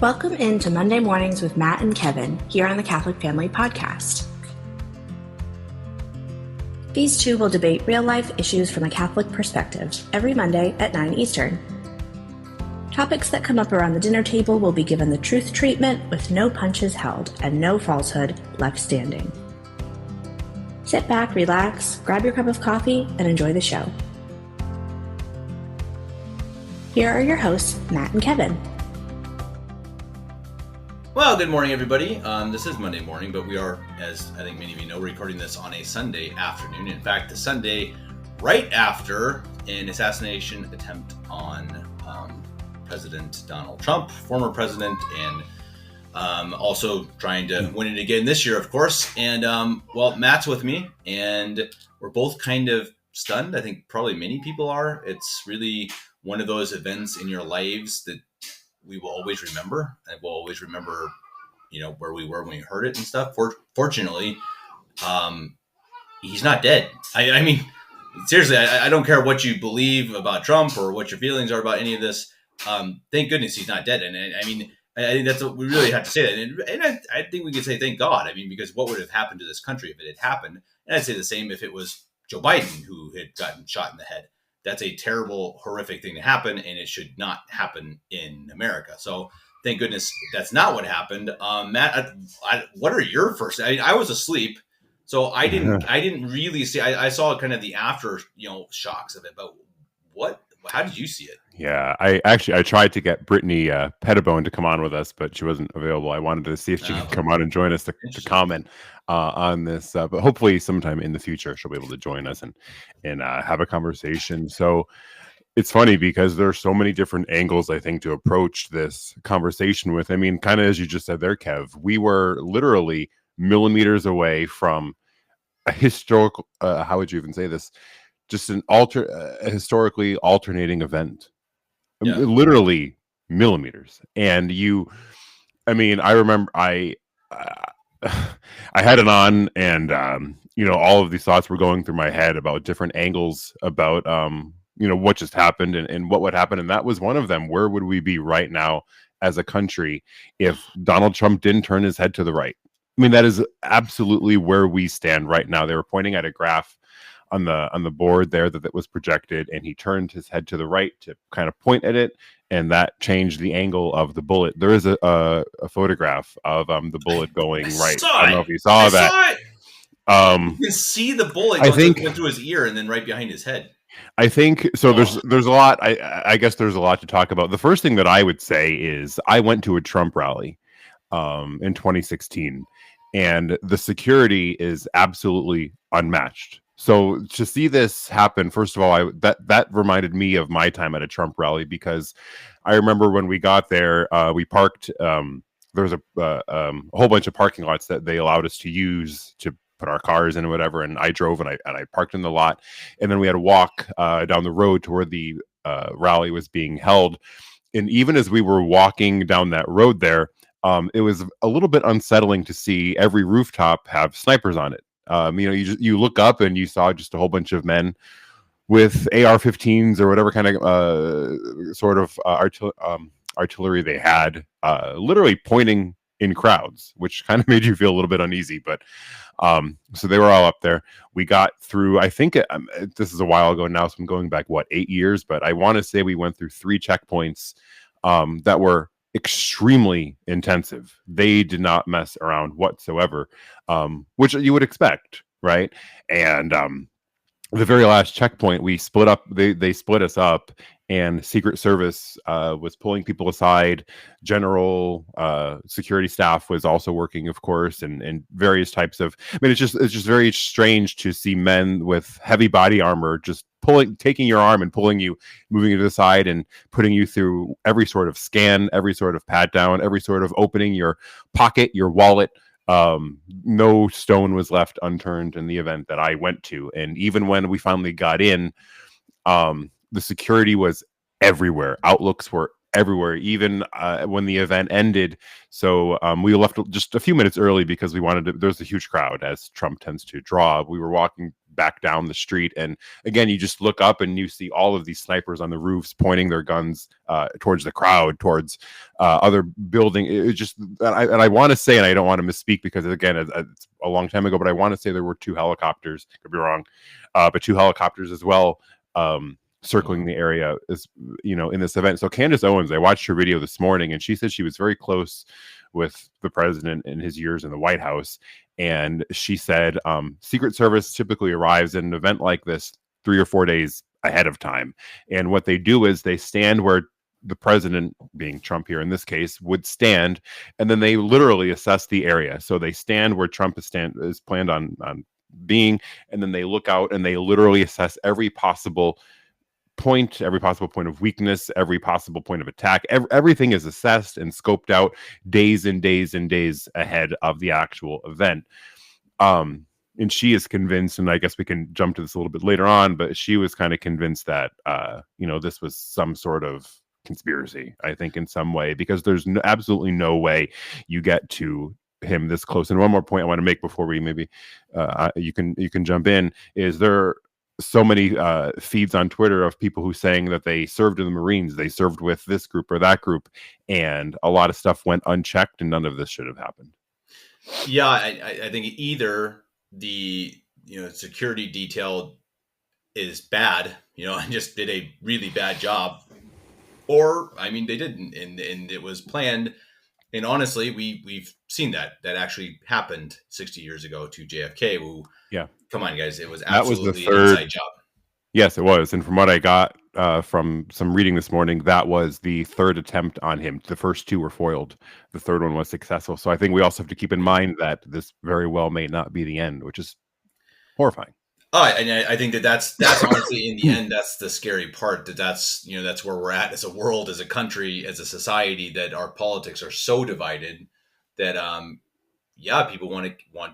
Welcome into Monday Mornings with Matt and Kevin here on the Catholic Family Podcast. These two will debate real-life issues from a Catholic perspective every Monday at 9 Eastern. Topics that come up around the dinner table will be given the truth treatment with no punches held and no falsehood left standing. Sit back, relax, grab your cup of coffee, and enjoy the show. Here are your hosts, Matt and Kevin. Well, good morning, everybody. This is Monday morning, but we are, as I think many of you know, recording this on a Sunday afternoon. In fact, the Sunday right after an assassination attempt on President Donald Trump, former president, and also trying to win it again this year, of course. And, well, Matt's with me, and we're both kind of stunned. I think probably many people are. It's really one of those events in your lives that we will always remember, and we'll always remember, where we were when we heard it and stuff. Fortunately, he's not dead. I mean, seriously, I don't care what you believe about Trump or what your feelings are about any of this. Thank goodness he's not dead. And I mean, I think that's what we really have to say. And I think we could say thank God. I mean, because what would have happened to this country if it had happened? And I'd say the same if it was Joe Biden who had gotten shot in the head. That's a terrible, horrific thing to happen, and it should not happen in America. So thank goodness that's not what happened. Matt, what are your first? I was asleep, so I didn't really see. I saw kind of the after, shocks of it. But how did you see it? Yeah, I tried to get Brittany Pettibone to come on with us, but she wasn't available. I wanted to see if she could come on and join us to comment on this, but hopefully sometime in the future she'll be able to join us and have a conversation. So it's funny because there's so many different angles, I think, to approach this conversation with. I mean, kind of as you just said there, Kev, we were literally millimeters away from a historical, how would you even say this? Just a historically alternating event. Yeah. Literally millimeters. And I remember I had it on, and all of these thoughts were going through my head about different angles about what just happened and what would happen. And that was one of them. Where would we be right now as a country if Donald Trump didn't turn his head to the right? I mean, that is absolutely where we stand right now. They were pointing at a graph on the board there that was projected, and he turned his head to the right to kind of point at it, and that changed the angle of the bullet. There is a photograph of the bullet going right. I don't know if you saw that. You can see the bullet went through his ear and then right behind his head. I think so. There's a lot. I guess there's a lot to talk about. The first thing that I would say is I went to a Trump rally in 2016, and the security is absolutely unmatched. So to see this happen, first of all, that reminded me of my time at a Trump rally, because I remember when we got there, we parked. There was a whole bunch of parking lots that they allowed us to use to put our cars in and whatever. And I drove and I parked in the lot, and then we had to walk down the road to where the rally was being held. And even as we were walking down that road there, it was a little bit unsettling to see every rooftop have snipers on it. You look up and you saw just a whole bunch of men with AR-15s or whatever kind of artillery they had, literally pointing in crowds, which kind of made you feel a little bit uneasy. But so they were all up there. We got through, I think this is a while ago now, so I'm going back, 8 years? But I want to say we went through 3 checkpoints that were extremely intensive. They did not mess around whatsoever, which you would expect, right? And the very last checkpoint, we split up. They split us up, and Secret Service was pulling people aside. General security staff was also working, of course, and various types of. I mean, it's just very strange to see men with heavy body armor just taking your arm and pulling you, moving you to the side, and putting you through every sort of scan, every sort of pat down, every sort of opening your pocket, your wallet. No stone was left unturned in the event that I went to. And even when we finally got in, the security was everywhere. Outlooks were everywhere, even when the event ended. So we left just a few minutes early because we wanted to. There's a huge crowd, as Trump tends to draw. We were walking back down the street, and again, you just look up and you see all of these snipers on the roofs pointing their guns towards the crowd, towards other building. It just, and I want to say, and I don't want to misspeak because again, it's a long time ago, but I want to say there were 2 helicopters. Could be wrong, but 2 helicopters as well. Circling the area, is in this event. So Candace Owens, I watched her video this morning, and she said she was very close with the president in his years in the White House, and she said Secret Service typically arrives at an event like this 3 or 4 days ahead of time, and what they do is they stand where the president, being Trump here in this case, would stand, and then they literally assess the area. So they stand where Trump is planned on being, and then they look out and they literally assess every possible point of weakness, every possible point of attack. Everything is assessed and scoped out days and days and days ahead of the actual event. And she is convinced, and I guess we can jump to this a little bit later on, but she was kind of convinced that this was some sort of conspiracy, I think, in some way, because there's absolutely no way you get to him this close. And one more point I want to make before we maybe you can jump in, is there so many feeds on Twitter of people who saying that they served in the Marines, they served with this group or that group, and a lot of stuff went unchecked, and none of this should have happened. Yeah, I think either the security detail is bad, and just did a really bad job, or they didn't, and it was planned. And honestly, we've seen that actually happened 60 years ago to JFK. Who, yeah, come on, guys, it was absolutely an inside job. Yes, it was. And from what I got from some reading this morning, that was the 3rd attempt on him. The first 2 were foiled. The 3rd one was successful. So I think we also have to keep in mind that this very well may not be the end, which is horrifying. And I think that's honestly, in the end, that's the scary part. That's where we're at as a world, as a country, as a society, that our politics are so divided that people want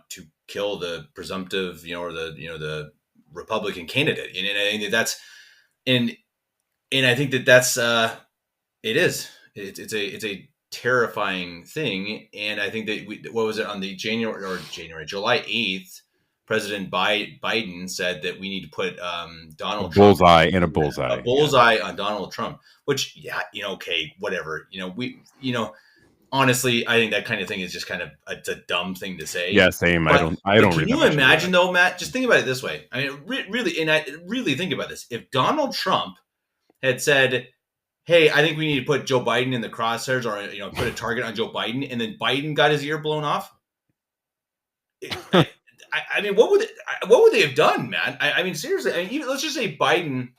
to kill the presumptive, or the Republican candidate. And I think that's and I think that's it is. It's a terrifying thing. And I think that what was it on the July 8th? President Biden said that we need to put Donald Trump a bullseye on Donald Trump, which, okay, whatever. Honestly, I think that kind of thing is just kind of it's a dumb thing to say. Yeah, same. But I don't. Can you imagine though, Matt? Just think about it this way. I mean, really think about this. If Donald Trump had said, "Hey, I think we need to put Joe Biden in the crosshairs, or put a target on Joe Biden," and then Biden got his ear blown off. What would they have done, man? Seriously. Even, let's just say Biden.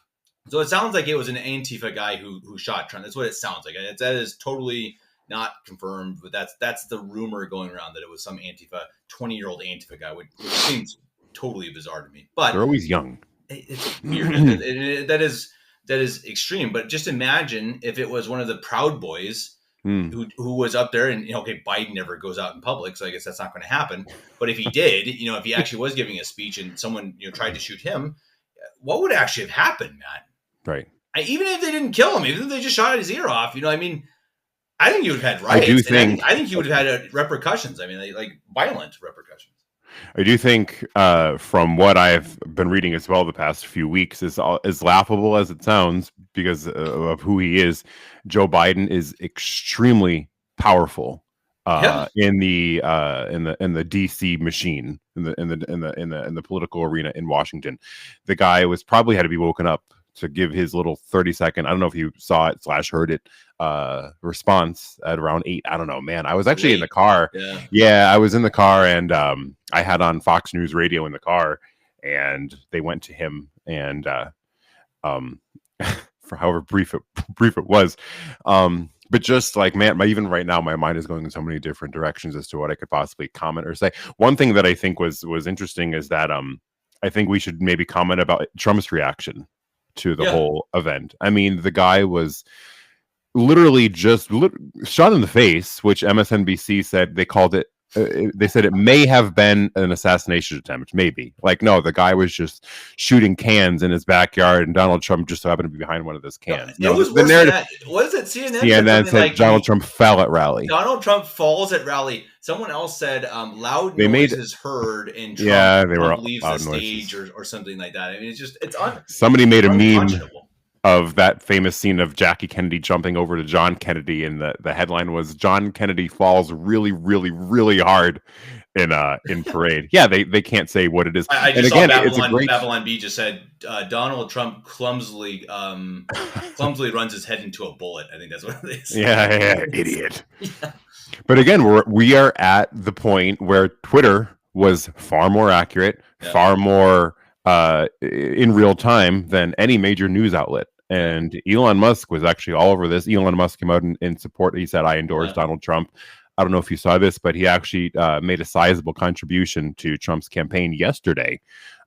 So it sounds like it was an Antifa guy who shot Trump. That's what it sounds like. That is totally not confirmed, but that's the rumor going around, that it was some Antifa, 20-year-old Antifa guy, which seems totally bizarre to me. But they're always young. It's weird. That is extreme. But just imagine if it was one of the Proud Boys. Who was up there, and Biden never goes out in public, so I guess that's not going to happen. But if he did, if he actually was giving a speech and someone tried to shoot him, what would actually have happened, Matt? Right. Even if they didn't kill him, even if they just shot his ear off, I think he would have had riots. I think he would have had repercussions. Like violent repercussions. I do think, from what I've been reading as well the past few weeks, is as laughable as it sounds because of who he is. Joe Biden is extremely powerful in the DC machine, in the political arena in Washington. The guy was probably had to be woken up to give his little 30-second, I don't know if you saw it / heard it, response at around 8. I don't know, man. I was actually in the car. Yeah, I was in the car, and I had on Fox News radio in the car, and they went to him, and for however brief it was, but just like, man, even right now, my mind is going in so many different directions as to what I could possibly comment or say. One thing that I think was interesting is that I think we should maybe comment about Trump's reaction to the whole event. The guy was literally just shot in the face, which MSNBC said they called it they said it may have been an assassination attempt. Maybe. Like, no, the guy was just shooting cans in his backyard, and Donald Trump just so happened to be behind one of those cans. No, it was worse than that. Was it CNN? CNN said like Donald Trump fell at rally. Donald Trump falls at rally. Someone else said loud noises heard, and Trump leaves the stage or something like that. I mean, somebody made a meme of that famous scene of Jackie Kennedy jumping over to John Kennedy, and the headline was John Kennedy falls really, really, really hard in parade. Yeah, they can't say what it is. I just saw Babylon B just said Donald Trump clumsily runs his head into a bullet. I think that's what it is. Yeah, idiot. Yeah. But again, we are at the point where Twitter was far more accurate, far more in real time than any major news outlet. And Elon Musk was actually all over this. Elon Musk came out in support. He said, I endorse Donald Trump. I don't know if you saw this, but he actually made a sizable contribution to Trump's campaign yesterday,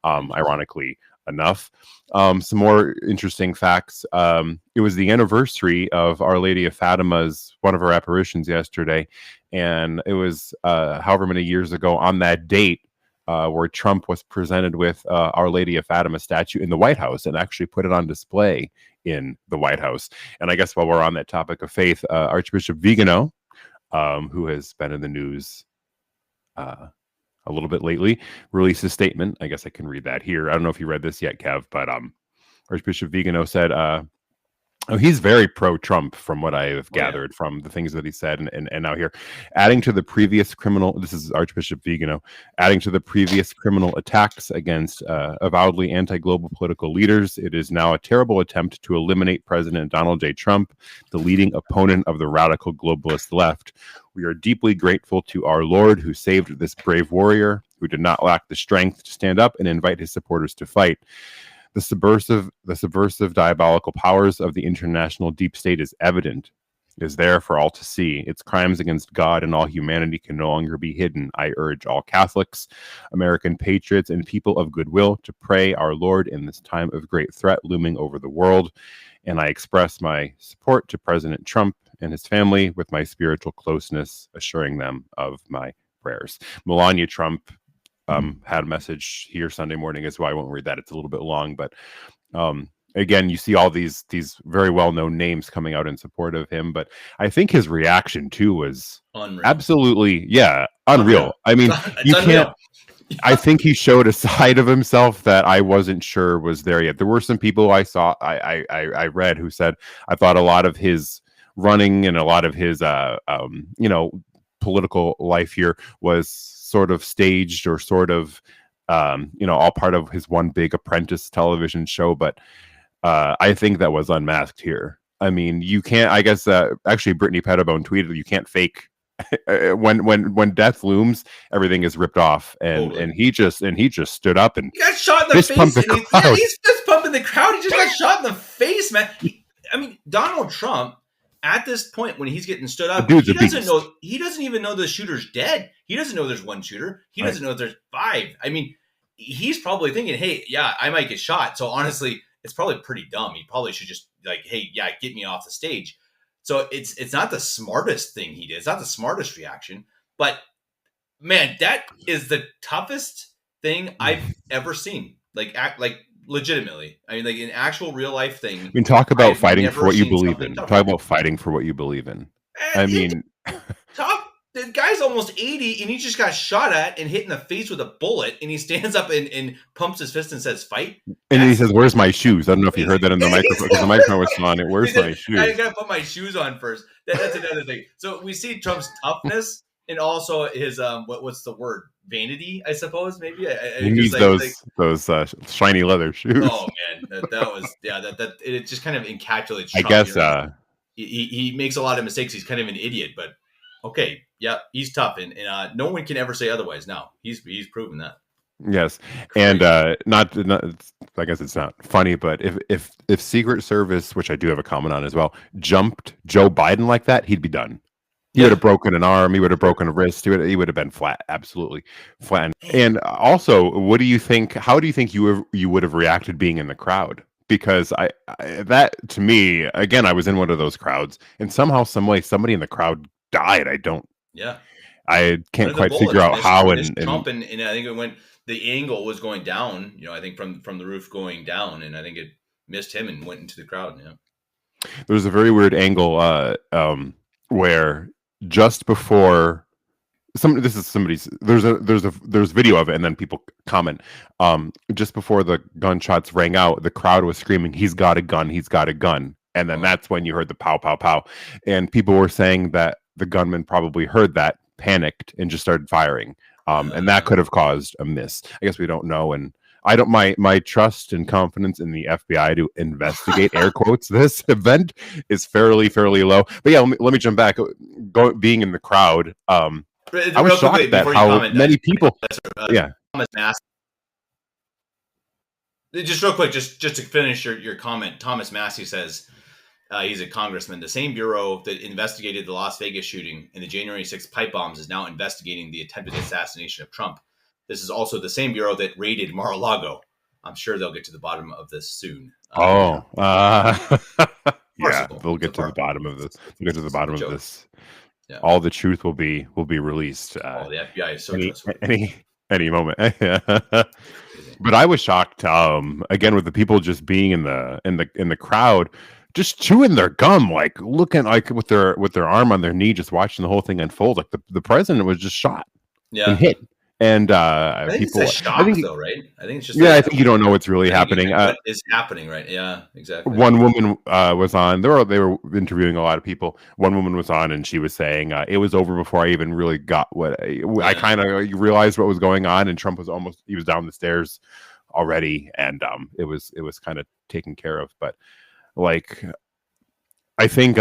ironically enough. Some more interesting facts. It was the anniversary of Our Lady of Fatima's, one of her apparitions yesterday. And it was however many years ago on that date where Trump was presented with Our Lady of Fatima statue in the White House and actually put it on display in the White House. And I guess while we're on that topic of faith, Archbishop Vigano, who has been in the news a little bit lately, released a statement. I guess I can read that here. I don't know if you read this yet, Kev, but Archbishop Vigano said, he's very pro-Trump from what I have gathered from the things that he said. And now here, adding to the previous criminal, this is Archbishop Vigano, adding to the previous criminal attacks against avowedly anti-global political leaders, it is now a terrible attempt to eliminate President Donald J. Trump, the leading opponent of the radical globalist left. We are deeply grateful to our Lord who saved this brave warrior, who did not lack the strength to stand up and invite his supporters to fight. The subversive diabolical powers of the international deep state is evident. It is there for all to see. Its crimes against God and all humanity can no longer be hidden. I urge all Catholics, American patriots, and people of goodwill to pray our Lord in this time of great threat looming over the world. And I express my support to President Trump and his family with my spiritual closeness, assuring them of my prayers. Melania Trump had a message here Sunday morning as well. I won't read that. It's a little bit long, but again, you see all these very well-known names coming out in support of him. But I think his reaction too was unreal. Absolutely, unreal. I mean, you can't. I think he showed a side of himself that I wasn't sure was there yet. There were some people I read who said I thought a lot of his running and a lot of his political life here was sort of staged or sort of all part of his one big Apprentice television show. But I think that was unmasked here. I mean, you can't, I guess actually Brittany Pettibone tweeted, you can't fake when death looms, everything is ripped off. And he just stood up and he got shot in the face. He's fist pumping the crowd. He just got shot in the face, man. Donald Trump, at this point when he's getting stood up, he doesn't even know the shooter's dead. He doesn't know there's one shooter. He doesn't know there's five. I mean, he's probably thinking, hey, yeah, I might get shot. So honestly, it's probably pretty dumb. He probably should just hey, yeah, get me off the stage. So it's not the smartest thing he did. It's not the smartest reaction. But man, that is the toughest thing I've ever seen. Legitimately, I mean, like an actual real life thing. I mean, talk about fighting for what you believe in. Talk about fighting for what you believe in. I mean, the guy's almost 80 and he just got shot at and hit in the face with a bullet, and he stands up and pumps his fist and says, "Fight!" And he says, "Where's my shoes?" I don't know if you heard that in the microphone because the microphone was on it. Where's my shoes? I gotta put my shoes on first. That's another thing. So we see Trump's toughness and also his what's the word? Vanity, I suppose. Maybe he needs those shiny leather shoes. Oh man, that was that it just kind of encapsulates Trump. I guess he makes a lot of mistakes. He's kind of an idiot, but okay, yeah, he's tough, and no one can ever say otherwise. Now he's proven that. Yes, and not I guess it's not funny, but if Secret Service, which I do have a comment on as well, jumped Joe Biden like that, he'd be done. He would have broken an arm. He would have broken a wrist. He would have been flat, absolutely flat. And also, what do you think? How do you think you would have reacted being in the crowd? Because I that to me, again, I was in one of those crowds, and somehow, some way, somebody in the crowd died. I I can't One of the quite figure bullets out how. missed Trump, and I think it went. The angle was going down. I think from the roof going down, and I think it missed him and went into the crowd. Yeah. There's a very weird angle where just before there's video of it, and then people comment just before the gunshots rang out, the crowd was screaming, "He's got a gun, he's got a gun." And then that's when you heard the pow pow pow, and people were saying that the gunman probably heard that, panicked, and just started firing, and that could have caused a miss. I guess we don't know. And I don't, my trust and confidence in the FBI to investigate air quotes this event is fairly low. But yeah, let me jump back. Being in the crowd, I was shocked at how many people. Thomas Massey. Just real quick, just to finish your comment, Thomas Massey says he's a congressman. The same bureau that investigated the Las Vegas shooting and the January 6th pipe bombs is now investigating the attempted assassination of Trump. This is also the same bureau that raided Mar-a-Lago. I'm sure they'll get to the bottom of this soon. Yeah, they'll get to the bottom of this. We'll get to the bottom of this. Yeah. All the truth will be released. The FBI is so any moment. But I was shocked again with the people just being in the crowd, just chewing their gum, like looking like with their arm on their knee, just watching the whole thing unfold. Like the president was just shot and hit. And I think people, it's a shock, though, right? I think it's just I think you don't know what's really happening. What is happening, right? Yeah, exactly. One woman was on. They were interviewing a lot of people. One woman was on, and she was saying it was over before I even really got what I kind of realized what was going on. And Trump was down the stairs already, and it was kind of taken care of. But like, I think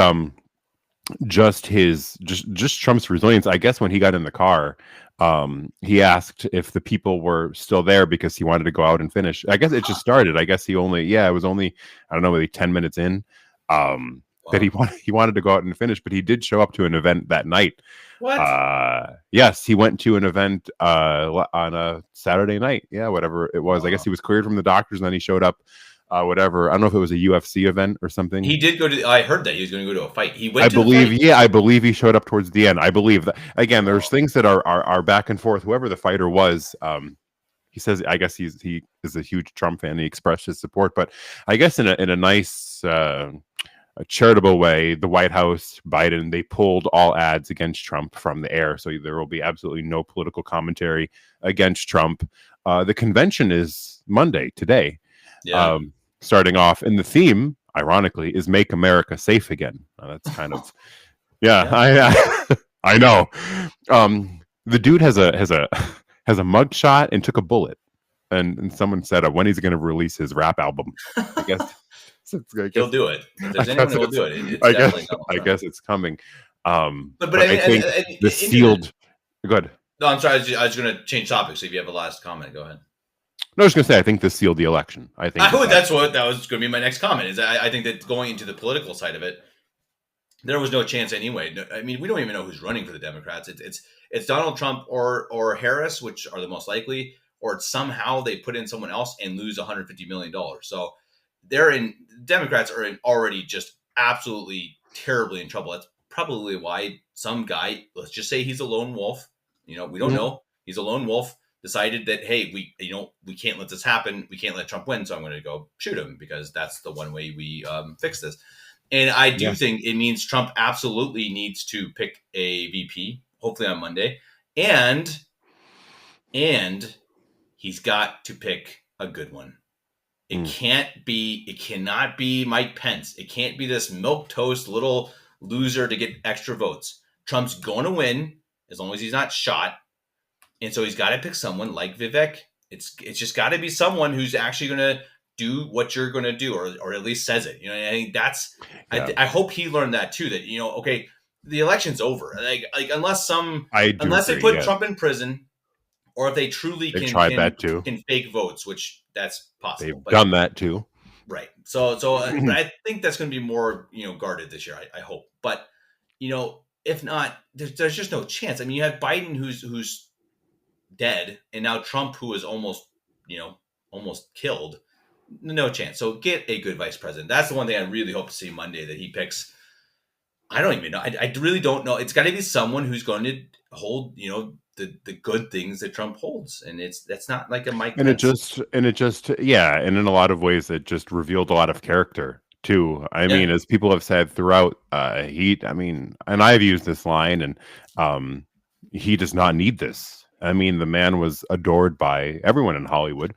just Trump's resilience. I guess when he got in the car. He asked if the people were still there because he wanted to go out and finish. I guess it just started. I guess it was only, I don't know, maybe 10 minutes in, that he wanted to go out and finish, but he did show up to an event that night. What? Yes, he went to an event, on a Saturday night. Yeah, whatever it was. I guess he was cleared from the doctors and then he showed up. Whatever. I don't know if it was a UFC event or something. He did go to. I heard that he was going to go to a fight. He went. I believe he showed up towards the end. I believe that. Again, there's things that are back and forth. Whoever the fighter was, he says. I guess he is a huge Trump fan. He expressed his support, but I guess in a nice, a charitable way, the White House, Biden, they pulled all ads against Trump from the air, so there will be absolutely no political commentary against Trump. The convention is Monday today. Yeah. Starting off, and the theme, ironically, is "Make America Safe Again." That's kind of, I know. The dude has a mugshot and took a bullet, and someone said, "When he's going to release his rap album?" I guess he'll do it. If there's anyone who will do it, I guess it's coming. But I think the sealed. Go ahead. No, I'm sorry. I was going to change topics. So if you have a last comment, go ahead. No, I was going to say, I think this sealed the election. That was going to be my next comment. Is I think that going into the political side of it, there was no chance anyway. I mean, we don't even know who's running for the Democrats. It's Donald Trump or Harris, which are the most likely, or it's somehow they put in someone else and lose $150 million. So Democrats are already just absolutely terribly in trouble. That's probably why some guy, let's just say he's a lone wolf. We don't know. He's a lone wolf. Decided that, hey, we can't let this happen. We can't let Trump win, so I'm going to go shoot him because that's the one way we fix this. And I do think it means Trump absolutely needs to pick a VP, hopefully on Monday, and he's got to pick a good one. It cannot be Mike Pence. It can't be this milquetoast little loser to get extra votes. Trump's going to win as long as he's not shot. And so he's got to pick someone like Vivek. It's just got to be someone who's actually going to do what you're going to do, or at least says it. I think that's. Yeah. I hope he learned that too. That okay, the election's over. Like unless they put Trump in prison, or if they truly can fake votes, which that's possible. They've done that too, right? So but I think that's going to be more guarded this year. I hope, but if not, there's just no chance. I mean, you have Biden who's dead, and now Trump, who is almost killed. No chance. So get a good vice president. That's the one thing I really hope to see Monday, that he picks. I don't even know. I really don't know. It's got to be someone who's going to hold, the good things that Trump holds, and that's not like a Mike And it Pence. just yeah, and in a lot of ways it just revealed a lot of character too. I Yeah, mean, as people have said throughout, I mean, and I've used this line, and um he does not need this. I mean, the man was adored by everyone in Hollywood.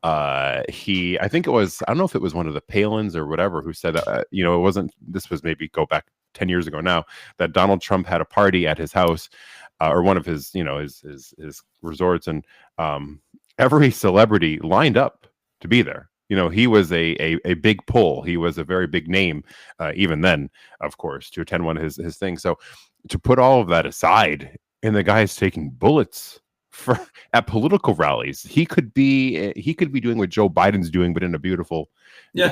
I think it was, I don't know if it was one of the Palins or whatever who said, it wasn't, this was maybe go back 10 years ago now, that Donald Trump had a party at his house, or one of his, his resorts, and every celebrity lined up to be there. He was a big pull. He was a very big name, even then, of course, to attend one of his things. So to put all of that aside, and the guy's taking bullets for at political rallies, he could be doing what Joe Biden's doing, but in a beautiful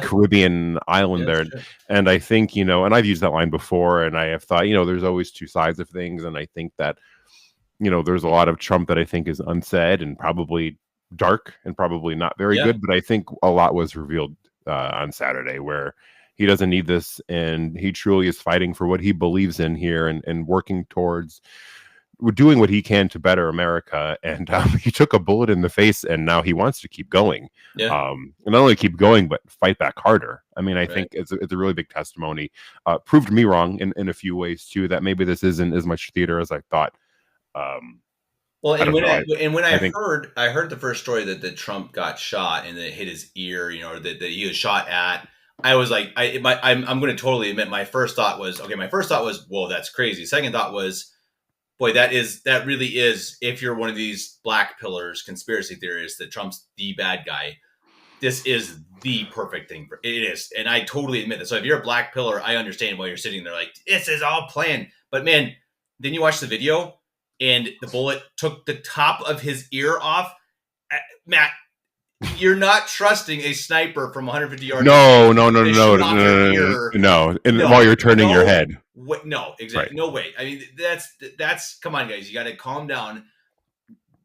Caribbean island there. sure. And I think, and I've used that line before, and I have thought, there's always two sides of things, and I think that there's a lot of Trump that I think is unsaid and probably dark and probably not very good, but I think a lot was revealed on Saturday, where he doesn't need this, and he truly is fighting for what he believes in here, and working towards doing what he can to better America. And he took a bullet in the face, and now he wants to keep going. And not only keep going, but fight back harder. I mean, I think it's a really big testimony. Proved me wrong in a few ways too, that maybe this isn't as much theater as I thought. Well, and when I think, heard the first story that Trump got shot and that it hit his ear, or that he was shot at, I was like, I'm going to totally admit, my first thought was, whoa, that's crazy. Second thought was, boy, that really is, if you're one of these black pillars, conspiracy theorists, that Trump's the bad guy, this is the perfect thing for it is. And I totally admit that. So if you're a black pillar, I understand why you're sitting there like, this is all planned. But man, then you watch the video, and the bullet took the top of his ear off. Matt, you're not trusting a sniper from 150 yards. No. And while you're turning your head. No, exactly. Right. No way. I mean, that's come on, guys. You got to calm down.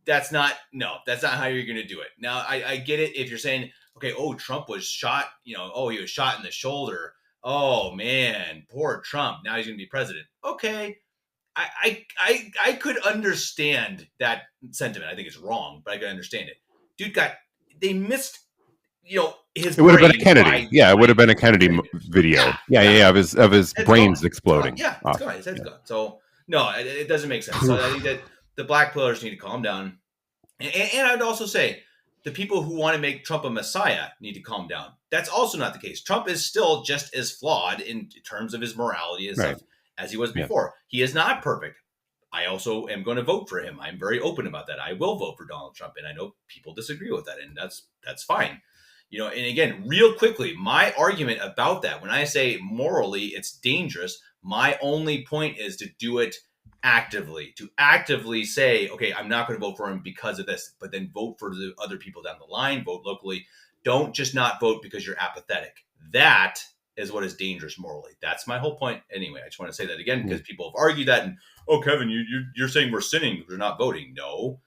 That's not how you're going to do it. Now, I get it if you're saying, okay, Trump was shot, he was shot in the shoulder. Oh man, poor Trump. Now he's going to be president. Okay. I could understand that sentiment. I think it's wrong, but I could understand it. Dude they missed, his. It would have been a Kennedy. It would have been a Kennedy video. Of his brains gone. Exploding. It's gone. His head's gone. So no, it doesn't make sense. So I think that the black pillars need to calm down. And I'd also say the people who want to make Trump a messiah need to calm down. That's also not the case. Trump is still just as flawed in terms of his morality and stuff as he was before. He is not perfect. I also am going to vote for him. I'm very open about that. I will vote for Donald Trump, and I know people disagree with that, and that's fine. And again, real quickly, my argument about that, when I say morally it's dangerous, my only point is to do it actively, to actively say, okay, I'm not going to vote for him because of this, but then vote for the other people down the line, vote locally. Don't just not vote because you're apathetic. That is what is dangerous morally. That's my whole point. Anyway, I just want to say that again, because people have argued that, and Kevin, you're saying we're sinning because we're not voting. No,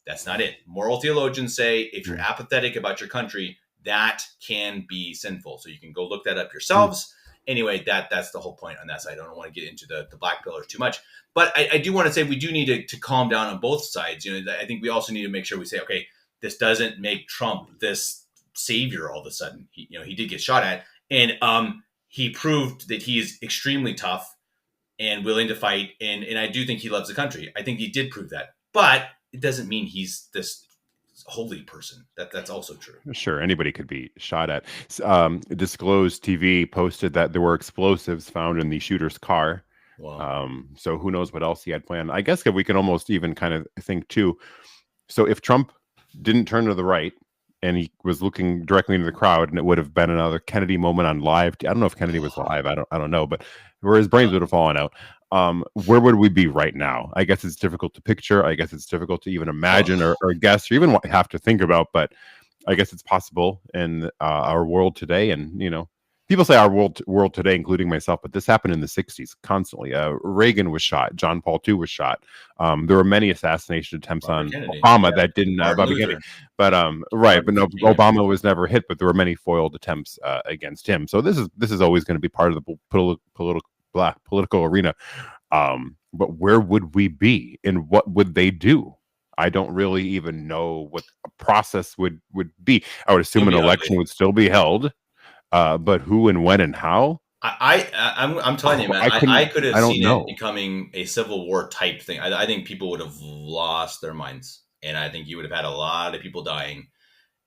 that's not it. Moral theologians say if you're apathetic about your country, that can be sinful. So you can go look that up yourselves. Anyway, that's the whole point on that side. I don't want to get into the black pillars too much, but I do want to say we do need to calm down on both sides. I think we also need to make sure we say, okay, this doesn't make Trump this savior all of a sudden. He did get shot at, and he proved that he is extremely tough and willing to fight. And I do think he loves the country. I think he did prove that, but it doesn't mean he's this holy person. That's also true. Sure. Anybody could be shot at. Disclosed TV posted that there were explosives found in the shooter's car. Wow. So who knows what else he had planned. I guess we can almost even kind of think too. So if Trump didn't turn to the right and he was looking directly into the crowd, and it would have been another Kennedy moment on live. I don't know if Kennedy was live. I don't know, but where his brains would have fallen out. Where would we be right now? I guess it's difficult to picture. I guess it's difficult to even imagine or guess or even have to think about, but I guess it's possible in our world today. And, people say our world today, including myself, but this happened in the 60s constantly. Reagan was shot. John Paul II was shot. There were many assassination attempts on Kennedy. Obama that didn't, Bobby Kennedy. But but no, Obama was never hit, but there were many foiled attempts against him. So this is always going to be part of the political arena. But where would we be, and what would they do? I don't really even know what a process would be. I would assume an election would still be held, but who and when and how? I'm telling you, man. I could have seen it becoming a civil war type thing. I think people would have lost their minds, and I think you would have had a lot of people dying.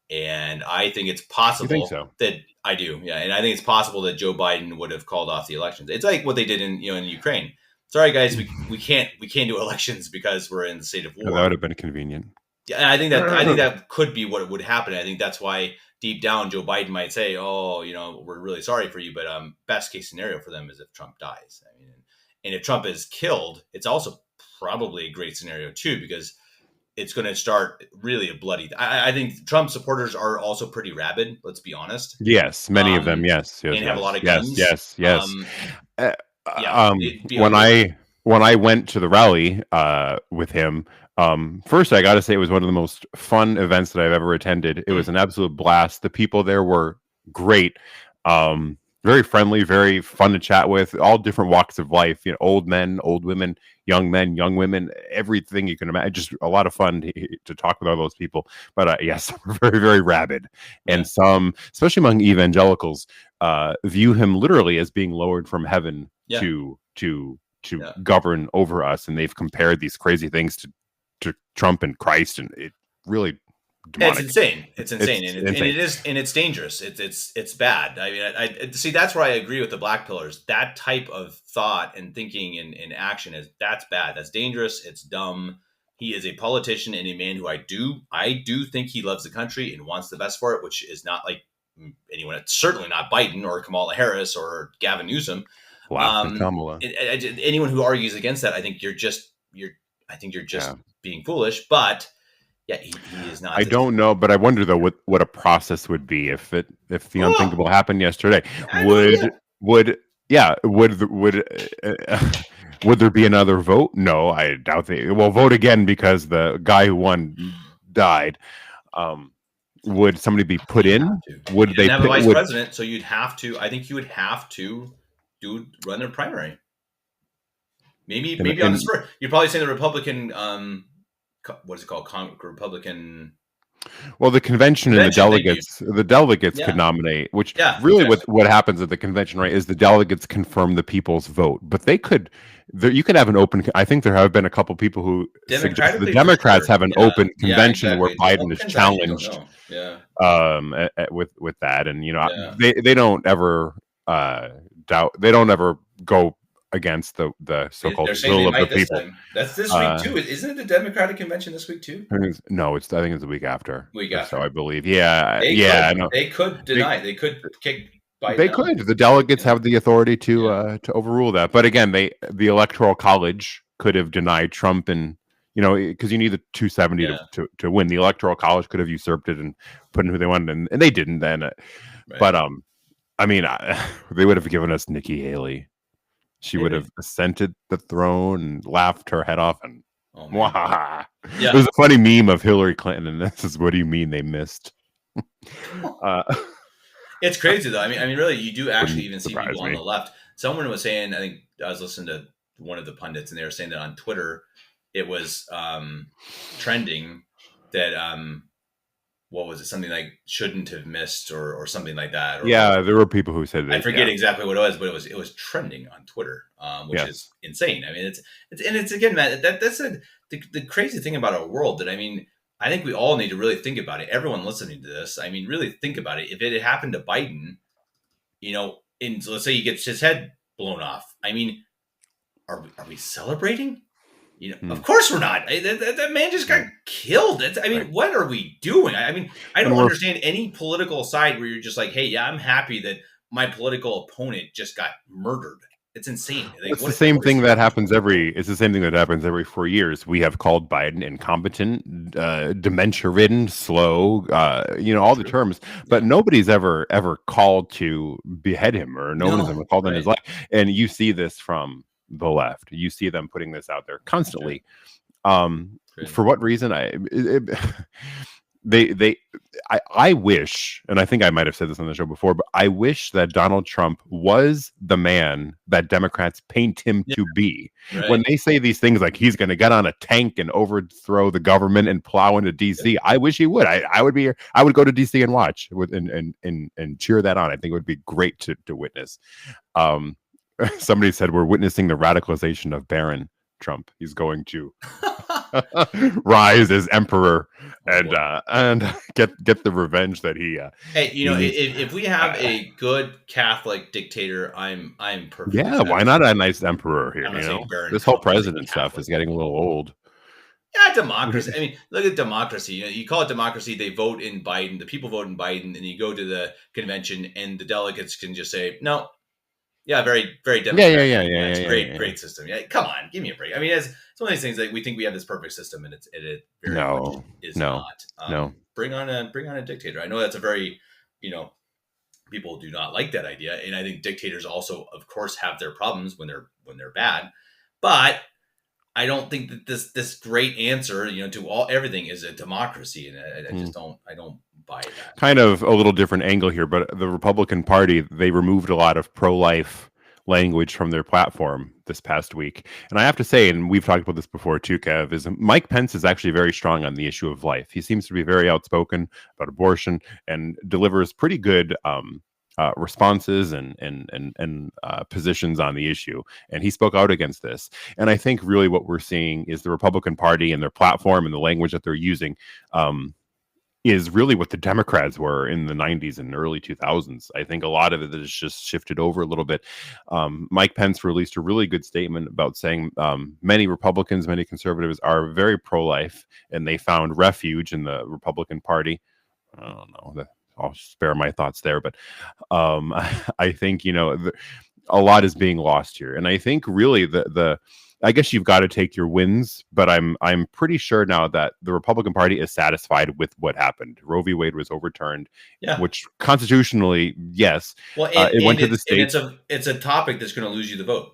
And I think it's possible that I do, yeah. And I think it's possible that Joe Biden would have called off the elections. It's like what they did in Ukraine. Sorry, guys, we can't do elections because we're in the state of war. That would have been convenient. Yeah, and I think that could be what would happen. I think that's why deep down Joe Biden might say, "Oh, we're really sorry for you," but best case scenario for them is if Trump dies. I mean, and if Trump is killed, it's also probably a great scenario too, because it's going to start really a bloody. I think Trump supporters are also pretty rabid. Let's be honest. Yes, many of them. Yes, and have a lot of guns. Yes. When I went to the rally with him, first I got to say it was one of the most fun events that I've ever attended. It was an absolute blast. The people there were great. Very friendly, very fun to chat with, all different walks of life, old men, old women, young men, young women, everything you can imagine. Just a lot of fun to talk with all those people. But yes, we're very, very rabid. And some, especially among evangelicals, view him literally as being lowered from heaven to govern over us. And they've compared these crazy things to Trump and Christ, and it really... It's insane. It's insane. And it is, and it's dangerous. It's bad. I mean, I see, that's where I agree with the black pillars. That type of thought and thinking and action that's bad. That's dangerous. It's dumb. He is a politician and a man who I do think he loves the country and wants the best for it, which is not like anyone. It's certainly not Biden or Kamala Harris or Gavin Newsom. Kamala. Anyone who argues against that, I think you're just being foolish. But yeah, he is not. I don't know, but I wonder though what a process would be if the unthinkable happened yesterday. Would there be another vote? No, I doubt they will vote again because the guy who won died. Would somebody be put in? Would they have a vice president? So you'd have to. I think you would have to run a primary. Maybe on the spur. You'd probably say the Republican. What is it called? Republican. Well, the convention and the delegates could nominate, which really what happens at the convention, right, is the delegates confirm the people's vote. But they could, you could have an open. I think there have been a couple people who suggest the Democrats have an open convention where Biden is challenged. With that, and they don't ever doubt. They don't ever go against the so-called will of the people. That's this week too. Isn't it the Democratic convention this week too? No, I think it's the week after. So I believe. Yeah, I know. They could deny. They could kick Biden. They could. The delegates have the authority to overrule that. But again, the Electoral College could have denied Trump, and because you need the 270 to win. The Electoral College could have usurped it and put in who they wanted, and they didn't then. Right. But I mean, they would have given us Nikki Haley. She would have ascended the throne and laughed her head off. And there's a funny meme of Hillary Clinton, and this is, what do you mean they missed? It's crazy though. I mean, really, you do actually even see people on the left. Someone was saying, I think I was listening to one of the pundits, and they were saying that on Twitter, it was trending that what was it? Something like shouldn't have missed or something like that. There were people who said that. I forget exactly what it was, but it was trending on Twitter, which is insane. I mean, it's again, Matt, that's the crazy thing about our world that, I mean, I think we all need to really think about it. Everyone listening to this, I mean, really think about it. If it had happened to Biden, and let's say he gets his head blown off. I mean, are we celebrating? Of course we're not. That man just got killed. What are we doing? I mean, I don't understand any political side where you're just like, hey, I'm happy that my political opponent just got murdered. It's insane. It's the same thing that happens every 4 years. We have called Biden incompetent, dementia-ridden, slow, all the terms, but nobody's ever called to behead him, or no one has ever called in his life. And you see this from the left. You see them putting this out there constantly. For what reason? I wish, and I think I might have said this on the show before, but I wish that Donald Trump was the man that Democrats paint him to be. Right. When they say these things like he's going to get on a tank and overthrow the government and plow into DC, I wish he would. I would go to DC and watch and cheer that on. I think it would be great to witness. Somebody said we're witnessing the radicalization of Barron Trump. He's going to rise as emperor and get the revenge that he. Hey, if we have a good Catholic dictator, I'm perfect. Yeah, why not a nice emperor here? This whole president stuff is getting a little old. Yeah, democracy. I mean, look at democracy. You call it democracy. They vote in Biden. The people vote in Biden, and you go to the convention, and the delegates can just say no. Yeah, very, very democratic. Yeah. It's a great system. Yeah, come on, give me a break. I mean, it's one of these things that we think we have this perfect system, and it very much is not. No. Bring on a dictator. I know that's a very, people do not like that idea, and I think dictators also, of course, have their problems when they're bad, but I don't think that this great answer, to everything is a democracy, and I just don't buy that. Kind of a little different angle here, but the Republican Party, they removed a lot of pro-life language from their platform this past week. And I have to say, and we've talked about this before too, Kev, is Mike Pence is actually very strong on the issue of life. He seems to be very outspoken about abortion and delivers pretty good responses and positions on the issue. And he spoke out against this. And I think really what we're seeing is the Republican Party and their platform and the language that they're using is really what the Democrats were in the 90s and early 2000s. I think a lot of it has just shifted over a little bit. Mike Pence released a really good statement about saying many Republicans, many conservatives are very pro-life, and they found refuge in the Republican Party. I don't know. I'll spare my thoughts there, but I think, a lot is being lost here. And I think really I guess you've got to take your wins, but I'm pretty sure now that the Republican Party is satisfied with what happened. Roe v. Wade was overturned, which constitutionally, yes. Well, it went to the states. It's a topic that's going to lose you the vote.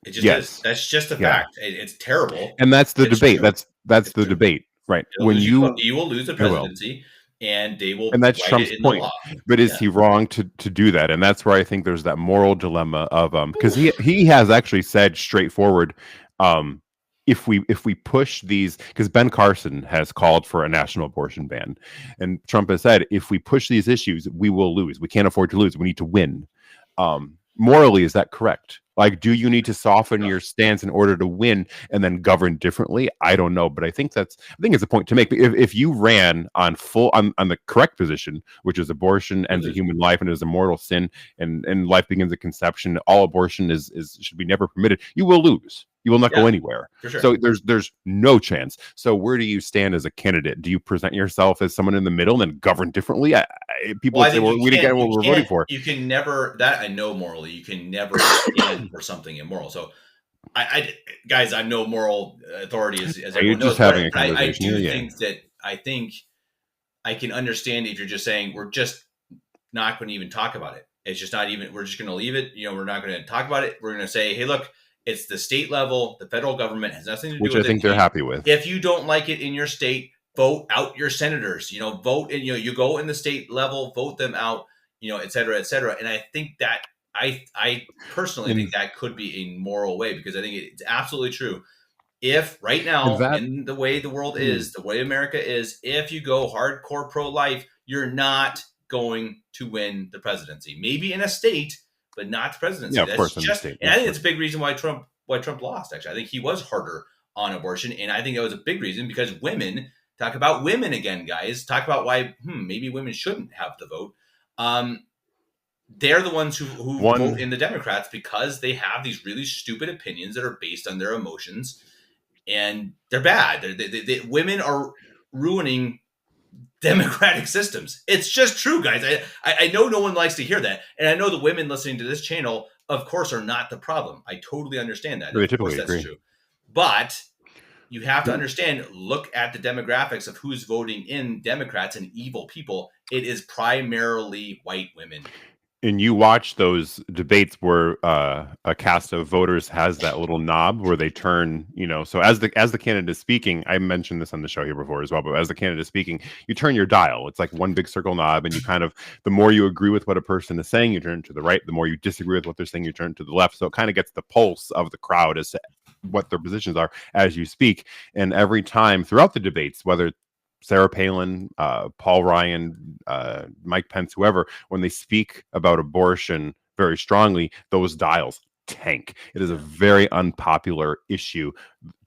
It just is. That's just a fact. It's terrible. And that's the debate. True. That's the debate, right? You will lose the presidency. And they will, and that's Trump's point. But is he wrong to do that? And that's where I think there's that moral dilemma of because he has actually said straightforward, if we push these, because Ben Carson has called for a national abortion ban, and Trump has said if we push these issues, we will lose. We can't afford to lose. We need to win. Morally, is that correct? Like, do you need to soften your stance in order to win and then govern differently? I don't know, but I think it's a point to make. If you ran on the correct position, which is abortion ends a human life and is a mortal sin, and life begins at conception, all abortion should be never permitted, you will lose. You will not go anywhere. For sure. So there's no chance. So where do you stand as a candidate? Do you present yourself as someone in the middle and then govern differently? People would say, well, we didn't get what we're voting for. You can never, that I know morally, you can never stand for something immoral. So I guys, I'm no moral authority as everyone knows. I do think that I can understand if you're just saying we're just not going to even talk about it. It's just not even, we're just going to leave it. We're not going to talk about it. We're going to say, hey, look, it's the state level. The federal government has nothing to do with it. Which I think they're happy with. If you don't like it in your state, vote out your senators. Vote, and you go in the state level, vote them out. Et cetera, et cetera. And I think that I personally think that could be a moral way, because I think it's absolutely true. If right now, in the way the world is, the way America is, if you go hardcore pro-life, you're not going to win the presidency. Maybe in a state, but not the presidency. Yeah, of course. And I think it's a big reason why Trump lost. Actually, I think he was harder on abortion, and I think that was a big reason because women talk about women again, guys. Talk about why maybe women shouldn't have the vote. They're the ones who vote in the Democrats because they have these really stupid opinions that are based on their emotions, and they're bad. Women are ruining democratic systems. It's just true, guys. I know no one likes to hear that, and I know the women listening to this channel, of course, are not the problem. I totally understand that. They typically agree. True, but you have to understand. Look at the demographics of who's voting in Democrats and evil people. It is primarily white women. and you watch those debates where a cast of voters has that little knob where they turn, so as the candidate is speaking, I mentioned this on the show here before as well, but as the candidate is speaking, you turn your dial. It's like one big circle knob, and you kind of, the more you agree with what a person is saying, you turn to the right. The more you disagree with what they're saying, you turn to the left. So it kind of gets the pulse of the crowd as to what their positions are as you speak. And every time throughout the debates, whether Sarah Palin, Paul Ryan, Mike Pence, whoever, when they speak about abortion very strongly, those dials tank. It is a very unpopular issue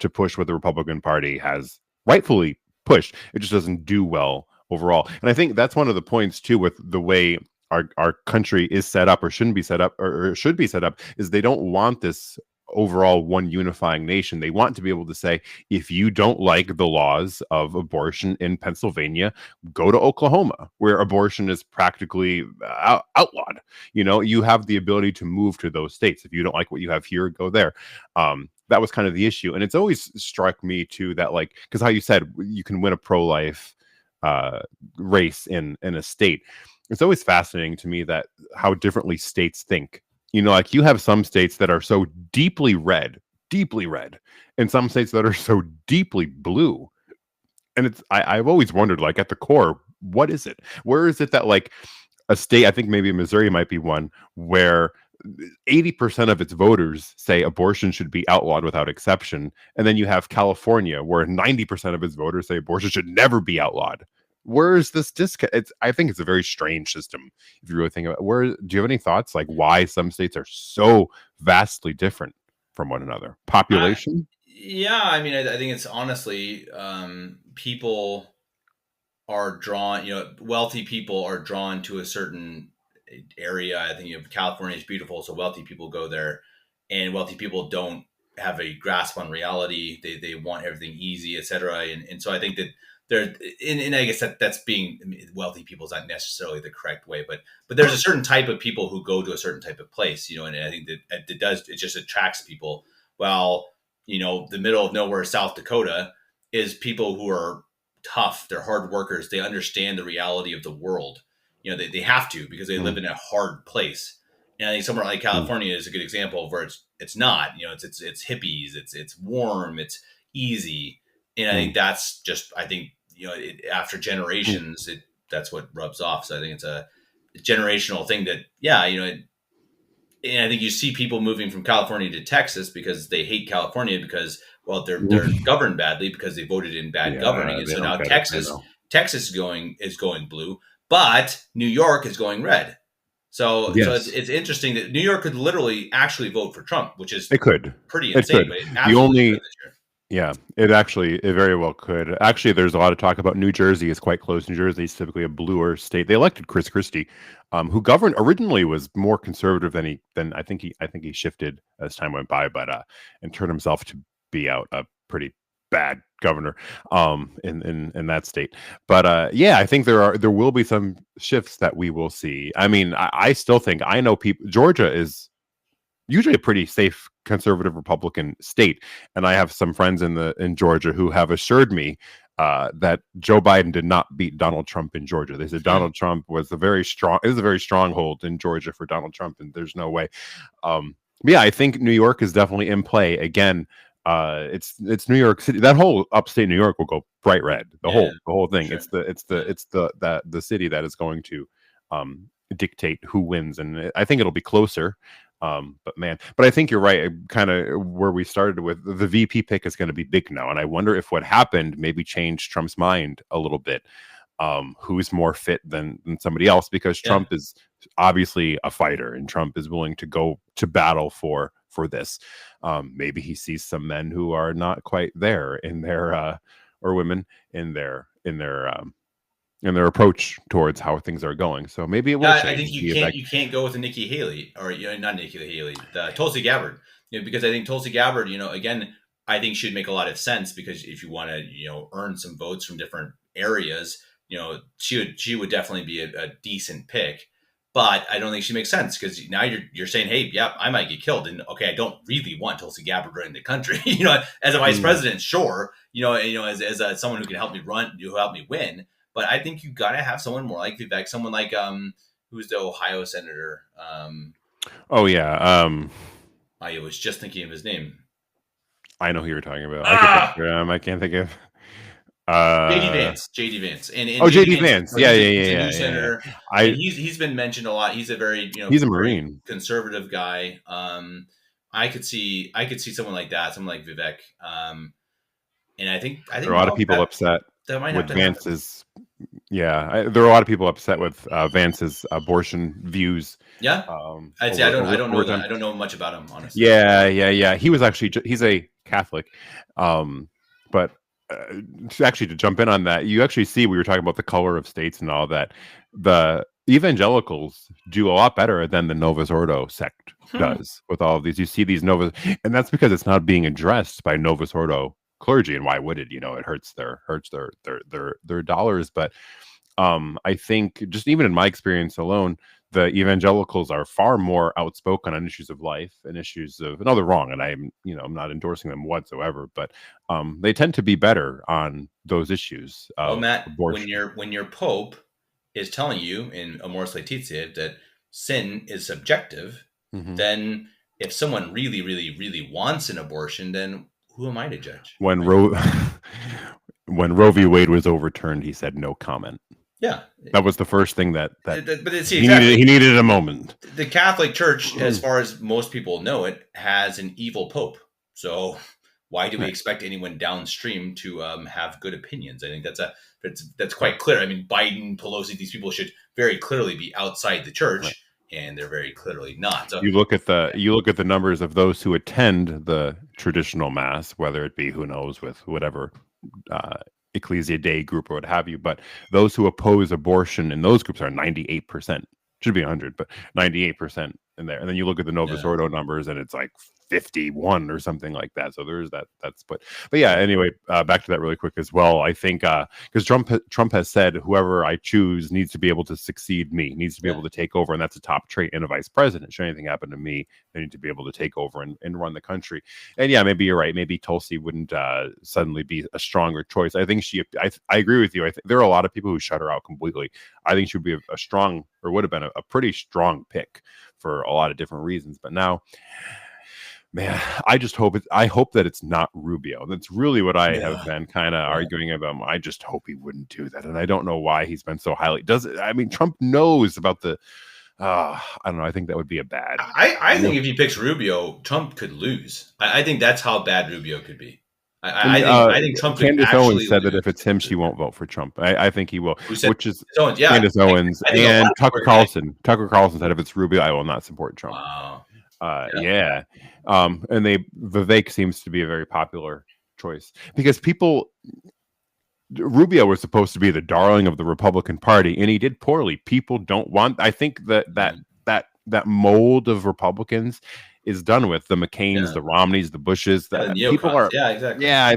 to push what the Republican Party has rightfully pushed. It just doesn't do well overall. And I think that's one of the points too with the way our country is set up, or shouldn't be set up, or should be set up, is they don't want this overall one unifying nation. They want to be able to say, if you don't like the laws of abortion in Pennsylvania, go to Oklahoma, where abortion is practically outlawed. You have the ability to move to those states. If you don't like what you have here, go there. That was kind of the issue. And it's always struck me too that, like, because how you said you can win a pro-life race in a state. It's always fascinating to me that how differently states think. Like you have some states that are so deeply red, and some states that are so deeply blue. And I've always wondered, like, at the core, what is it? Where is it that, like, a state, I think maybe Missouri might be one, where 80% of its voters say abortion should be outlawed without exception. And then you have California, where 90% of its voters say abortion should never be outlawed. Where is this disconnect? I think it's a very strange system if you really think about it. Do you have any thoughts, like why some states are so vastly different from one another? Population? I mean, I think it's honestly, people are drawn, wealthy people are drawn to a certain area. I think California is beautiful, so wealthy people go there, and wealthy people don't have a grasp on reality. They want everything easy, etc. And so I think that there, and I guess that's being wealthy people is not necessarily the correct way, but there's a certain type of people who go to a certain type of place, and I think that it just attracts people. Well, the middle of nowhere, South Dakota, is people who are tough. They're hard workers. They understand the reality of the world. They have to, because they live in a hard place. And I think somewhere like California is a good example of where it's not. It's hippies. It's warm. It's easy. And I think that's just, after generations, that's what rubs off. So I think it's a generational thing that, and I think you see people moving from California to Texas because they hate California because, well, they're governed badly because they voted in bad governing. And so now Texas is going blue, but New York is going red. So it's interesting that New York could literally actually vote for Trump, which is pretty insane. But it very well could. Actually, there's a lot of talk about New Jersey is quite close. New Jersey is typically a bluer state. They elected Chris Christie, who governed originally was more conservative than I think he shifted as time went by, but and turned himself to be out a pretty bad governor in that state. But I think there will be some shifts that we will see. I mean, I still think, I know people, Georgia is usually a pretty safe conservative Republican state, and I have some friends in Georgia who have assured me that Joe Biden did not beat Donald Trump in Georgia. They said Donald Trump was a very stronghold in Georgia for Donald Trump, and there's no way. I think New York is definitely in play again. It's New York City. That whole upstate New York will go bright red. The whole thing. Sure. It's the city that is going to dictate who wins, and I think it'll be closer. But I think you're right. Kind of where we started with, the VP pick is going to be big now, and I wonder if what happened maybe changed Trump's mind a little bit. Who's more fit than somebody else? Because Trump is obviously a fighter, and Trump is willing to go to battle for this. Maybe he sees some men who are not quite there in their or women in their approach towards how things are going. So maybe it will change. I think you can't go with a Nikki Haley, or not Nikki Haley, Tulsi Gabbard. Because I think Tulsi Gabbard, again, I think should make a lot of sense, because if you want to earn some votes from different areas, she would definitely be a decent pick. But I don't think she makes sense, because now you're saying, hey, I might get killed, and okay, I don't really want Tulsi Gabbard running the country. As a vice president, sure. As someone who can help me run, who help me win. But I think you got to have someone more like Vivek, someone like who's the Ohio senator? Oh yeah. I was just thinking of his name. I know who you're talking about. I could Ah, picture him. I can't think of. JD Vance. JD Vance. And Oh, JD JD Vance. Vance. So Yeah, he's a new yeah. senator, and I he's been mentioned a lot. He's a very he's a very Marine. conservative guy. I could see someone like that, someone like Vivek. And I think There are a lot of people upset that might have with to happen. Vance's. Yeah, there are a lot of people upset with Vance's abortion views. Yeah, I'd say I don't know that. I don't know much about him, honestly. Yeah. He was actually he's a Catholic, but actually to jump in on that, you actually see we were talking about the color of states and all that. The evangelicals do a lot better than the Novus Ordo sect does with all of these. You see these Novus, and that's because it's not being addressed by Novus Ordo clergy. And why would it? It hurts their dollars. But I think just even in my experience alone, the evangelicals are far more outspoken on issues of life and issues of, no, they're wrong, and I'm not endorsing them whatsoever, but they tend to be better on those issues Well, of Matt, abortion. when your Pope is telling you in Amoris Laetitia that sin is subjective, then if someone really, really, really wants an abortion, then who am I to judge? When when Roe v. Wade was overturned, he said no comment. Yeah, that was the first thing that but it's he needed a moment. The Catholic Church, as far as most people know it, has an evil Pope. So why do we expect anyone downstream to have good opinions? I think that's quite clear. I mean, Biden, Pelosi, these people should very clearly be outside the church, and they're very clearly not. So you look at the numbers of those who attend the traditional mass, whether it be, who knows, with whatever Ecclesia Dei group or what have you, but those who oppose abortion in those groups are 98%. Should be 100, but 98% in there. And then you look at the Novus Ordo numbers, and it's like 51 or something like that. So there's that split. But yeah, anyway, back to that really quick as well. I think because Trump has said whoever I choose needs to be able to succeed me, needs to be able to take over, and that's a top trait in a vice president. Should anything happen to me, they need to be able to take over and run the country. And yeah, maybe you're right. Maybe Tulsi wouldn't suddenly be a stronger choice. I think I agree with you. I think there are a lot of people who shut her out completely. I think she would be a strong, or would have been a pretty strong pick for a lot of different reasons. But now, man, I hope that it's not Rubio. That's really what I have been kind of arguing about. I just hope he wouldn't do that. And I don't know why he's been so highly. I mean, Trump knows about the, I don't know. I think that would be a bad. I think if he picks Rubio, Trump could lose. I think that's how bad Rubio could be. I think Trump could Candace Owens said that if it's him, she won't vote for Trump. I think he will. Which is Owens? Yeah, Candace Owens and Tucker Carlson. Tucker Carlson said if it's Rubio, I will not support Trump. Wow. And Vivek seems to be a very popular choice because Rubio was supposed to be the darling of the Republican Party, and he did poorly. People don't want. I think that mold of Republicans is done with. The McCains, the Romneys, the Bushes. That people are. Yeah, exactly. Yeah,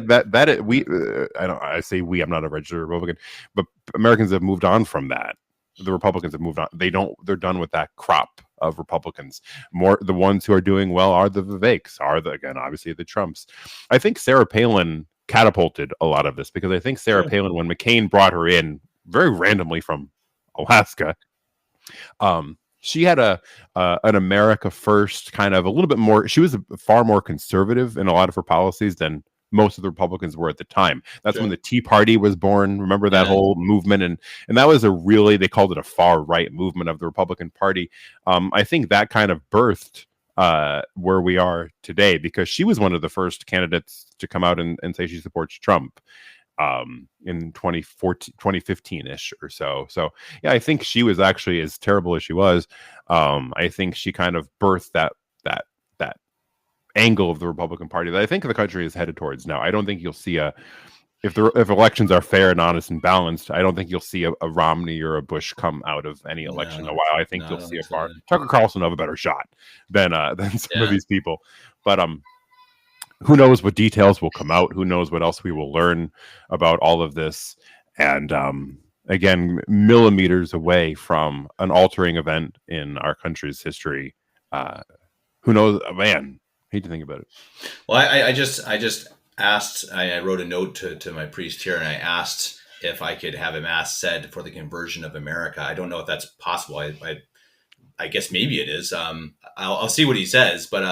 I say we. I'm not a registered Republican, but Americans have moved on from that. The Republicans have moved on. They're done with that crop of Republicans. More the ones who are doing well are the Viveks, obviously the Trumps. I think Sarah Palin catapulted a lot of this because I think Sarah Palin, when McCain brought her in very randomly from Alaska, she had an America First kind of a little bit more. She was far more conservative in a lot of her policies than most of the Republicans were at the time. That's when the Tea Party was born. Remember that whole movement? And that was they called it a far right movement of the Republican Party. I think that kind of birthed where we are today because she was one of the first candidates to come out and say she supports Trump in 2015-ish or so. So yeah, I think she was actually, as terrible as she was, I think she kind of birthed that angle of the Republican Party that I think the country is headed towards now. I don't think you'll see if elections are fair and honest and balanced, I don't think you'll see a Romney or a Bush come out of any election in a while. I think you'll see Tucker Carlson have a better shot than some of these people. But who knows what details will come out? Who knows what else we will learn about all of this? And again, millimeters away from an altering event in our country's history. Who knows, man? Hate to think about it. Well, I just asked. I wrote a note to my priest here, and I asked if I could have a mass said for the conversion of America. I don't know if that's possible. I guess maybe it is. I'll see what he says, but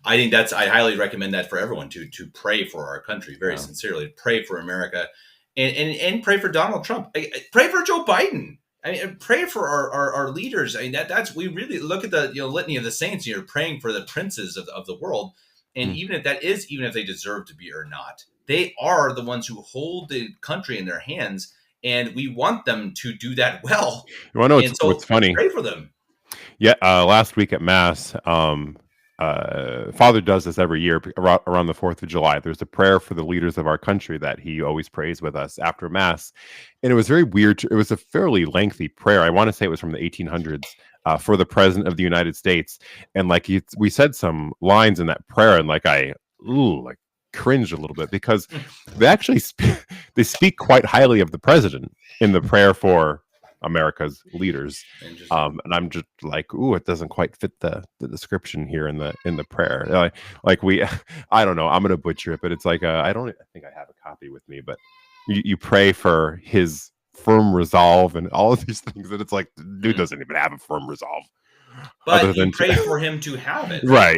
I think I highly recommend that for everyone to pray for our country very sincerely, pray for America, and pray for Donald Trump, pray for Joe Biden. I mean, pray for our leaders. I mean, that's we really look at the litany of the saints. You're praying for the princes of the world, and even if they deserve to be or not, they are the ones who hold the country in their hands, and we want them to do that well. You want to know what's funny? Pray for them. Yeah, last week at Mass, Father does this every year around the 4th of July. There's a prayer for the leaders of our country that he always prays with us after Mass. And it was very weird. It was a fairly lengthy prayer. I want to say it was from the 1800s for the President of the United States. And like we said some lines in that prayer, and I cringed a little bit because they actually they speak quite highly of the president in the prayer for America's leaders, and I'm just like, ooh, it doesn't quite fit the description here in the prayer. I don't know, I'm gonna butcher it, but it's like I think I have a copy with me, but you pray for his firm resolve and all of these things, and it's like, dude doesn't even have a firm resolve. But you pray for him to have it. Right.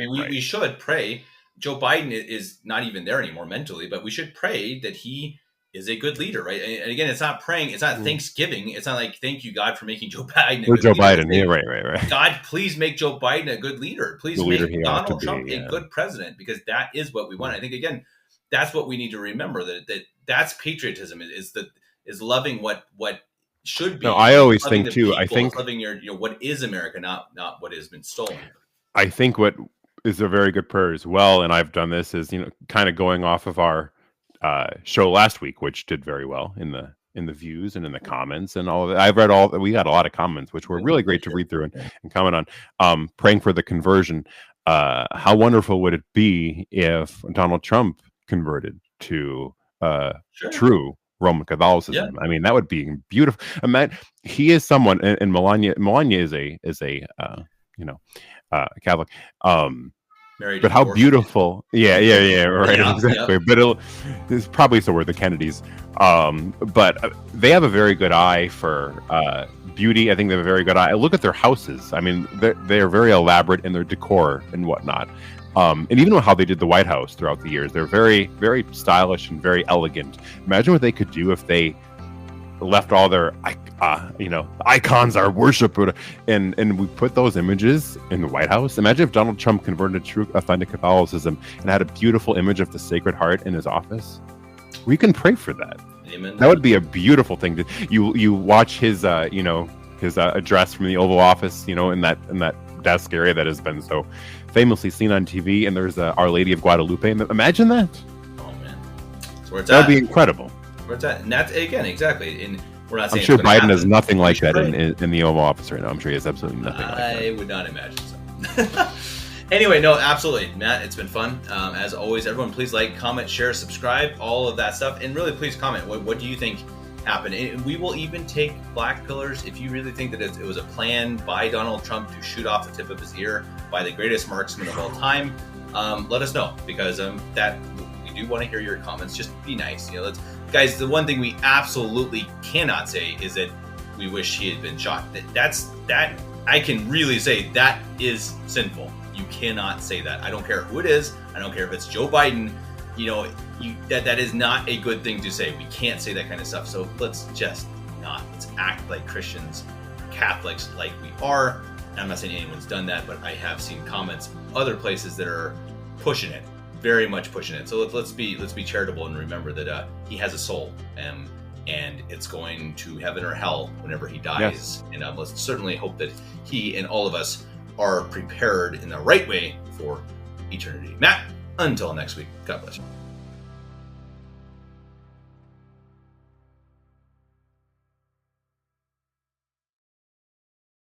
We should pray. Joe Biden is not even there anymore mentally, but we should pray that he is a good leader, right? And again, it's not praying, it's not Thanksgiving. It's not like, thank you, God, for making Joe Biden a good leader. Biden, yeah, right. God, please make Joe Biden a good leader. Please make Donald Trump a good president, because that is what we want. I think, again, that's what we need to remember, that's patriotism, is loving what should be. No, I always think too, people, I think loving your what is America, not what has been stolen. I think what is a very good prayer as well, and I've done this, is kind of going off of our show last week, which did very well in the views and in the comments and all of it. I've read we got a lot of comments, which were really great to read through and comment on. Praying for the conversion. How wonderful would it be if Donald Trump converted to true Roman Catholicism? Yeah. I mean, that would be beautiful. He is someone, and Melania is a Catholic. But how beautiful. Yeah, right, yeah, exactly. Yeah. But it's probably so were the Kennedys. But they have a very good eye for beauty. I think they have a very good eye. Look at their houses. I mean, they're very elaborate in their decor and whatnot. And even how they did the White House throughout the years, they're very, very stylish and very elegant. Imagine what they could do if they left all their icons, our worship, and we put those images in the White House. Imagine if Donald Trump converted to true authentic Catholicism and had a beautiful image of the Sacred Heart in his office. We can pray for that. Amen. That would be a beautiful thing. You watch his address from the Oval Office, in that desk area that has been so famously seen on TV, and there's Our Lady of Guadalupe. Imagine that. Oh man, that's where it's that would be incredible. Where it's at. And that's, again, exactly. And we're not saying I'm sure Biden has nothing like that in the Oval Office right now. I'm sure he has absolutely nothing like that. I would not imagine so. Anyway, no, absolutely, Matt. It's been fun. As always, everyone, please like, comment, share, subscribe, all of that stuff. And really, please comment. What do you think happened? And we will even take black pillars if you really think that it was a plan by Donald Trump to shoot off the tip of his ear by the greatest marksman of all time. Let us know, because that we do want to hear your comments. Just be nice. Guys, the one thing we absolutely cannot say is that we wish he had been shot. That I can really say that is sinful. You cannot say that. I don't care who it is. I don't care if it's Joe Biden. That is not a good thing to say. We can't say that kind of stuff. So let's just not. Let's act like Christians, Catholics, like we are. And I'm not saying anyone's done that, but I have seen comments other places that are pushing it. Very much pushing it. So let's be charitable and remember that he has a soul, and it's going to heaven or hell whenever he dies. Yes. And let's certainly hope that he and all of us are prepared in the right way for eternity. Matt, until next week, God bless you.